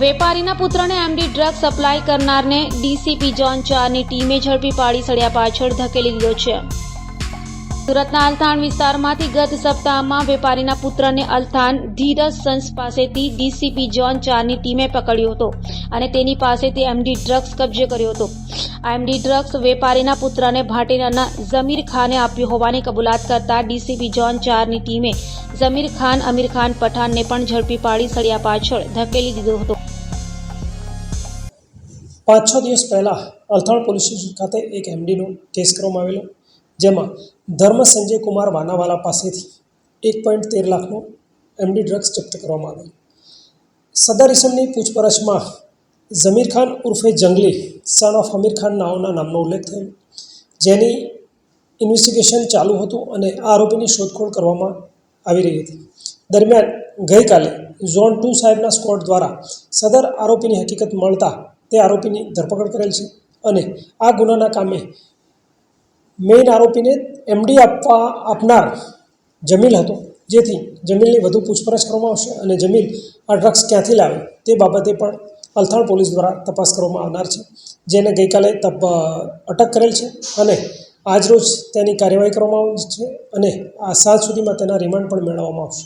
વેપારીના પુત્રને MD drug supply કરનારને DCP zone 4ની ટીમે ઝડપી પાડી સળિયા પાછળ ધકેલી દીધો છે. સુરતના અલથાણ વિસ્તારમાંથી ગત સપ્તાહમાં વેપારીના પુત્રને અલથાણ ધીરજ સન્સ પાસેથી ડીસીપી ઝોન 4ની ટીમે પકડ્યો હતો અને તેની પાસેથી એમડી ડ્રગ્સ કબજે કર્યો હતો. આ એમડી ડ્રગ્સ વેપારીના પુત્રને ભાટેરના ઝમીર ખાને આપ્યો હોવાની કબૂલાત કરતા ડીસીપી ઝોન 4ની ટીમે ઝમીર ખાન, અમીર ખાન પઠાણને પણ ઝડપી પાડી સળિયા પાછળ ધકેલી દીધો હતો. 5-6 દિવસ પહેલાં અલથાણ પોલીસ સ્ટેશન ખાતે એક એમડીનો કેસ કરવામાં આવેલો, જેમાં ધર્મ સંજય કુમાર વાનાવાલા પાસેથી 1.13 લાખનો એમડી ડ્રગ્સ જપ્ત કરવામાં આવેલ. સદર ઇસમની પૂછપરછમાં ઝમીર ખાન ઉર્ફે જંગલી સન ઓફ અમીર ખાન નામનો ઉલ્લેખ થયેલો, જેની ઇન્વેસ્ટિગેશન ચાલુ હતું અને આ આરોપીની શોધખોળ કરવામાં આવી રહી હતી. દરમિયાન ગઈકાલે ઝોન 2 સાહેબના સ્ક્વોડ દ્વારા સદર આરોપીની હકીકત મળતા તે આરોપીની ધરપકડ કરેલ છે અને આ ગુનાના કામે મેઇન આરોપીને એમડી આપનાર જમીલ હતો, જેથી જમીલની વધુ પૂછપરછ કરવામાં આવશે અને જમીલ આ ડ્રગ્સ ક્યાંથી લાવે તે બાબતે પણ અલથાણ પોલીસ દ્વારા તપાસ કરવામાં આવનાર છે, જેને ગઈકાલે અટક કરેલ છે અને આજરોજ તેની કાર્યવાહી કરવામાં આવી છે અને આ સાંજ સુધીમાં તેના રિમાન્ડ પણ મેળવવામાં આવશે.